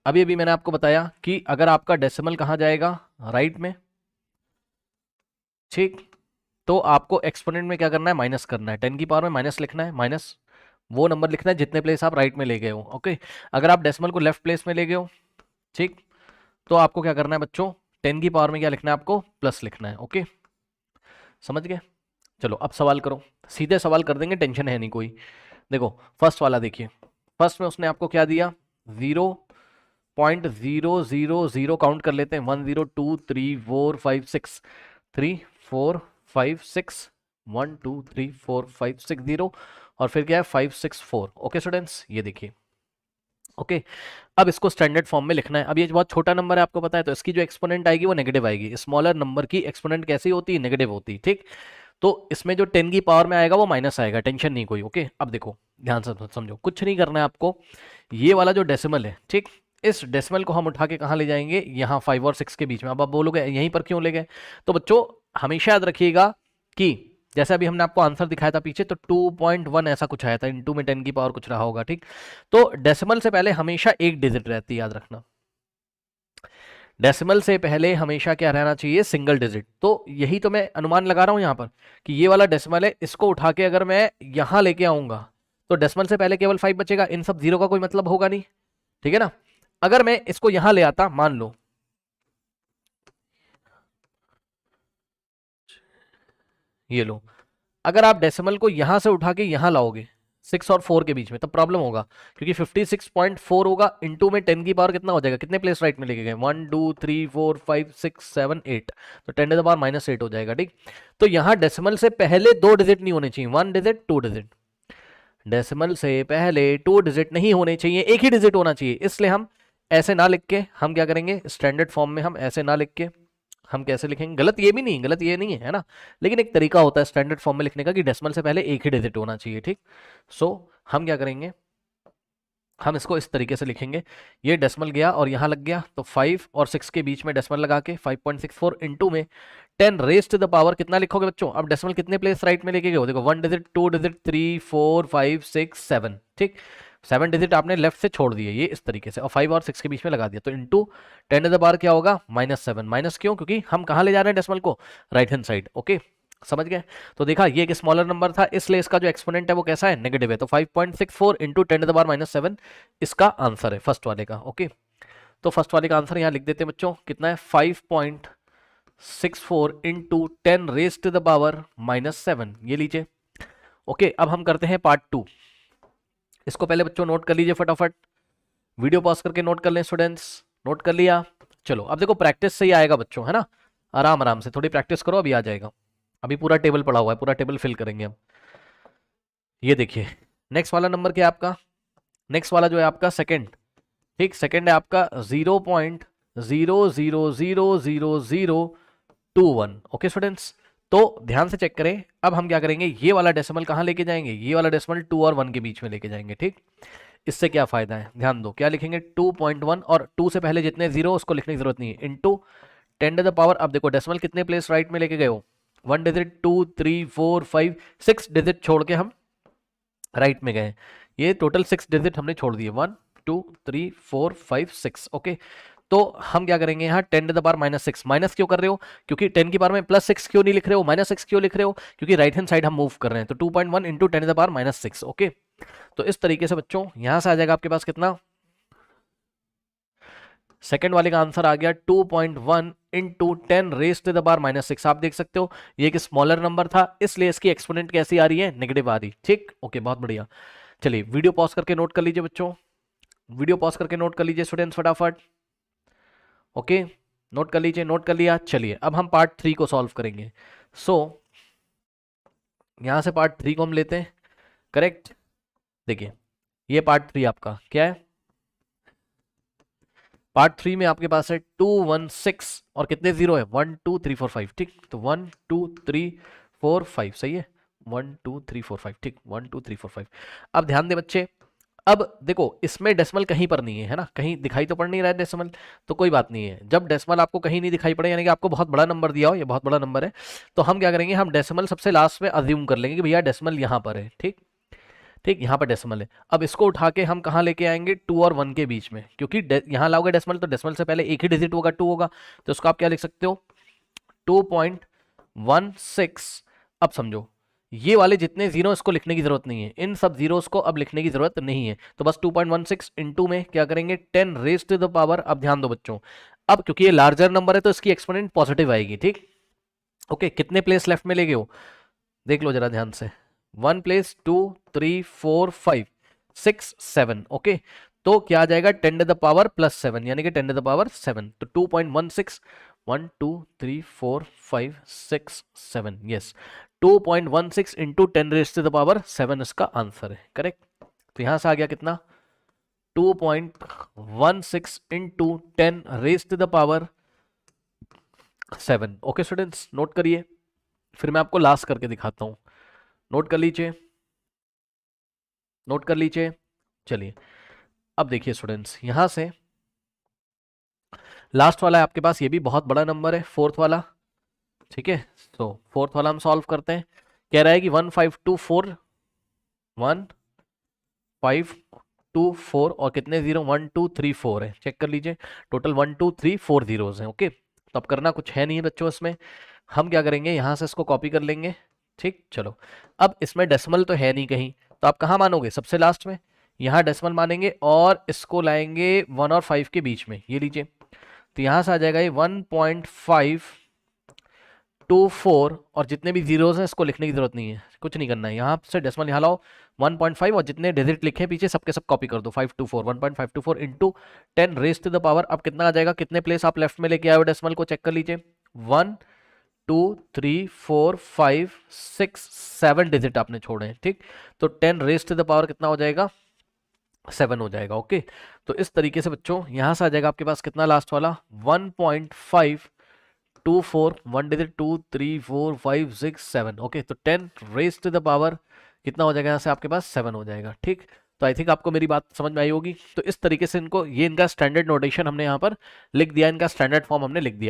अभी अभी मैंने आपको बताया कि अगर आपका डेसिमल कहाँ जाएगा, राइट में, ठीक, तो आपको एक्सपोनेंट में क्या करना है, माइनस करना है, 10 की पावर में माइनस लिखना है, माइनस वो नंबर लिखना है जितने प्लेस आप राइट में ले गए हो। ओके, अगर आप डेसिमल को लेफ्ट प्लेस में ले गए हो, ठीक, तो आपको क्या करना है बच्चों, 10 की पावर में क्या लिखना है, आपको प्लस लिखना है। ओके, समझ गए? चलो अब सवाल करो, सीधे सवाल कर देंगे, टेंशन है नहीं कोई। देखो फर्स्ट वाला देखिए, फर्स्ट में उसने आपको क्या दिया, 0.000 काउंट कर लेते हैं, 1 0 2 3 4 5 6, 3 4 5 6, 1 2 3 4 5 6 0, और फिर क्या है 5 6 4। ओके स्टूडेंट्स, ये देखिए। ओके, अब इसको स्टैंडर्ड फॉर्म में लिखना है। अब ये बहुत छोटा नंबर है आपको पता है, तो इसकी जो एक्सपोनेंट आएगी वो नेगेटिव आएगी। स्मॉलर नंबर की एक्सपोनेंट कैसी होती है, नेगेटिव होती है, ठीक। तो इसमें जो 10 की पावर में आएगा वो माइनस आएगा, टेंशन नहीं कोई। ओके, अब देखो ध्यान से समझो, कुछ नहीं करना है आपको, ये वाला जो डेसिमल है, ठीक, इस डेसिमल को हम उठा के कहाँ ले जाएंगे, यहाँ 5 और 6 के बीच में। अब आप बोलोगे यहीं पर क्यों ले गए, तो बच्चों हमेशा याद रखिएगा कि जैसे अभी हमने आपको आंसर दिखाया था पीछे, तो 2.1 ऐसा कुछ आया था, इनटू में 10 की पावर कुछ रहा होगा, ठीक। तो डेसिमल से पहले हमेशा एक डिजिट रहती है, याद रखना। डेसिमल से पहले हमेशा क्या रहना चाहिए, सिंगल डिजिट। तो यही तो मैं अनुमान लगा रहा हूं यहां पर कि ये वाला डेसिमल है, इसको उठा के अगर मैं यहां लेके आऊंगा तो डेसिमल से पहले केवल 5 बचेगा, इन सब जीरो का कोई मतलब होगा नहीं, ठीक है ना। अगर मैं इसको यहां ले आता, मान लो ये लो, अगर आप डेसिमल को यहां से उठा के यहां लाओगे 6 और 4 के बीच में, तब प्रॉब्लम होगा, क्योंकि 56.4 होगा, इनटू में 10 की पावर कितना हो जाएगा, कितने प्लेस राइट में लेके गए, 1 2 3 4 5 6 7 8, तो 10 टू द पावर -8 हो जाएगा, ठीक। तो यहां डेसिमल से पहले दो डिजिट नहीं होने चाहिए, 1 डिजिट 2 डिजिट, डेसिमल से पहले 2 डिजिट नहीं होने चाहिए, एक ही डिजिट होना चाहिए। इसलिए हम ऐसे ना लिख के हम क्या करेंगे, स्टैंडर्ड फॉर्म में हम ऐसे ना लिख के हम कैसे लिखेंगे, गलत ये भी नहीं, गलत ये नहीं है ना, लेकिन एक तरीका होता है स्टैंडर्ड फॉर्म में लिखने का कि डेसिमल से पहले एक ही डिजिट होना चाहिए, ठीक। सो हम क्या करेंगे, हम इसको इस तरीके से लिखेंगे, ये डेसिमल गया और यहाँ लग गया, तो 5 और 6 के बीच में डेसिमल लगा के 5.64 इनटू में 10 रेज़ टू द पावर कितना लिखोगे बच्चों। अब डेसिमल कितने प्लेस राइट में लेके गए हो, देखो 1 डिजिट 2 डिजिट 3 4 5 6 7, ठीक, 7 डिजिट आपने लेफ्ट से छोड़ दिए, ये इस तरीके से, और 5 और 6 के बीच में लगा दिया, तो इनटू 10 टू द पावर क्या होगा, -7। माइनस क्यों, क्योंकि हम कहाँ ले जा रहे हैं डेसिमल को, राइट हैंड साइड। ओके, समझ गए। तो देखा ये एक स्मॉलर नंबर था, इसलिए इसका जो एक्सपोनेंट है वो कैसा है, नेगेटिव है, तो 5.64 इंटू 10 टू द पावर -7 इसका आंसर है फर्स्ट वाले का। ओके, तो फर्स्ट वाले का आंसर यहाँ लिख देते हैं बच्चों, कितना है 5.64 into 10 raise to the power -7, ये लीजिए। ओके, अब हम करते हैं पार्ट 2। इसको पहले बच्चों नोट कर लीजिए फटाफट, वीडियो पॉज करके नोट कर लें स्टूडेंट्स, नोट कर लिया। चलो अब देखो प्रैक्टिस से ही आएगा बच्चों, है ना, आराम आराम से थोड़ी प्रैक्टिस करो, अभी आ जाएगा। अभी पूरा टेबल पड़ा हुआ है, पूरा टेबल फिल करेंगे हम। ये देखिए नेक्स्ट वाला नंबर क्या है आपका, नेक्स्ट वाला जो है आपका सेकंड, ठीक, सेकंड है आपका 0.00000021। ओके स्टूडेंट्स, तो ध्यान से चेक करें, अब हम क्या करेंगे, ये वाला डेसिमल कहाँ लेके जाएंगे, ये वाला डेसिमल 2 और 1 के बीच में लेके जाएंगे, ठीक। इससे क्या फायदा है, ध्यान दो, क्या लिखेंगे 2.1, और 2 से पहले जितने जीरो उसको लिखने की जरूरत नहीं है, इनटू 10 टू द पावर। अब देखो डेसिमल कितने प्लेस राइट में लेके गए हो, 1 डिजिट 2 3 4 5 6 डिजिट छोड़ के हम राइट में गए, ये टोटल 6 डिजिट हमने छोड़ दिए, 1 2 3 4 5 6। ओके, तो हम क्या करेंगे यहाँ 10 टू द पावर -6, माइनस क्यों कर रहे हो, क्योंकि 10 की पावर में +6 क्यों नहीं लिख रहे हो, -6 क्यों लिख रहे हो, क्योंकि राइट हैंड साइड हम मूव कर रहे हैं, तो 2.1 into 10 to the power -6। Okay, तो इस तरीके से बच्चों यहां से आ जाएगा आपके पास कितना, सेकंड वाले का आंसर आ गया 2.1 into 10 raise to the power -6। आप देख सकते हो ये एक स्मॉलर नंबर था, इसलिए इसकी एक्सपोनेंट कैसी आ रही है, नेगेटिव आ रही, ठीक। ओके, बहुत बढ़िया। चलिए वीडियो पॉज करके नोट कर लीजिए बच्चों, वीडियो पॉज करके नोट कर लीजिए स्टूडेंट्स फटाफट। ओके, नोट कर लीजिए, नोट कर लिया। चलिए अब हम पार्ट 3 को सॉल्व करेंगे। सो यहां से पार्ट 3 को हम लेते हैं, करेक्ट। देखिए ये पार्ट 3 आपका क्या है, पार्ट 3 में आपके पास है 2 1 6 और कितने जीरो है, 1 2 3 4 5, ठीक, तो 1 2 3 4 5, सही है, 1 2 3 4 5, ठीक, 1 2 3 4 5। अब ध्यान दे बच्चे, अब देखो इसमें डेसिमल कहीं पर नहीं है ना, कहीं दिखाई तो पड़ नहीं रहा है डेसिमल, तो कोई बात नहीं है, जब डेसिमल आपको कहीं नहीं दिखाई पड़े, यानी कि आपको बहुत बड़ा नंबर दिया हो, ये बहुत बड़ा नंबर है, तो हम क्या करेंगे, हम डेसिमल सबसे लास्ट में अज्यूम कर लेंगे कि भैया डेसिमल यहाँ पर है, ठीक। ठीक, यहाँ पर डेसिमल है। अब इसको उठा के हम कहाँ लेके आएंगे, 2 और 1 के बीच में, क्योंकि यहाँ लाओगे डेसिमल तो डेसिमल से पहले एक ही डिजिट होगा, 2 होगा, तो इसको आप क्या लिख सकते हो, 2.16। अब समझो ये वाले जितने जीरो, इसको लिखने की जरूरत नहीं है, इन सब जीरोस को अब लिखने की जरूरत नहीं है, तो बस 2.16 इंटू में क्या करेंगे, 10 रेज टू द पावर। अब ध्यान दो बच्चों, अब क्योंकि ये लार्जर नंबर है तो इसकी एक्सपोनेंट पॉजिटिव आएगी, ठीक। ओके, कितने प्लेस लेफ्ट में ले गए हो, देख लो जरा ध्यान से, 1 प्लेस, 2 3 4 5 6 7। ओके, तो क्या आ जाएगा, 10 टू द पावर प्लस 7, यानी कि 10 टू द पावर 7, तो 2.16, 1 2 3 4 5 6 7, yes 2.16 into 10 raise to the power 7 इसका आंसर है, करेक्ट। तो यहां से आ गया कितना, 2.16 into 10 raise to the power 7। Okay students, note करिए, फिर मैं आपको लास्ट करके दिखाता हूं, नोट कर लीजिए, नोट कर लीजिए। चलिए अब देखिए स्टूडेंट्स, यहां से लास्ट वाला है आपके पास, ये भी बहुत बड़ा नंबर है, फोर्थ वाला, ठीक है। तो फोर्थ वाला हम सॉल्व करते हैं, कह रहा है कि 1524 1524 और कितने जीरो, 1 2 3 4 है, चेक कर लीजिए, टोटल 1 2 3 4 जीरोस हैं। ओके, तो अब करना कुछ है नहीं है बच्चों, इसमें हम क्या करेंगे, यहां से इसको कॉपी कर लेंगे, ठीक। चलो, अब इसमें डेसिमल तो है नहीं कहीं, तो आप कहाँ मानोगे, सबसे लास्ट में, यहाँ डेसिमल मानेंगे और इसको लाएंगे 1 और 5 के बीच में, ये लीजिए, तो यहां से आ जाएगा ये 1.524 और जितने भी जीरोस हैं इसको लिखने की जरूरत नहीं है, कुछ नहीं करना है, यहाँ से डेसिमल यहाँ लाओ 1.5 और जितने डिजिट लिखे पीछे सबके सब कॉपी कर दो, 524 1.524 into 10 raise to the power. अब कितना आ जाएगा, कितने प्लेस आप लेफ्ट में लेके आए हो डेसिमल को, चेक कर लीजिए, 1 2 3 4 5 6 7 डिजिट आपने छोड़े हैं, ठीक। तो 10 रेज टू द पावर कितना हो जाएगा, 7 हो जाएगा। ओके, तो इस तरीके से बच्चों यहां से आ जाएगा आपके पास कितना, लास्ट वाला 1.524, 1 डिजिट 2 3 4 5 6 7। ओके, तो 10 रेज टू द पावर कितना हो जाएगा, यहाँ से आपके पास 7 हो जाएगा, ठीक। तो आई थिंक आपको मेरी बात समझ में आई होगी। तो इस तरीके से इनको, ये इनका स्टैंडर्ड नोटेशन हमने यहाँ पर लिख दिया, इनका स्टैंडर्ड फॉर्म हमने लिख दिया।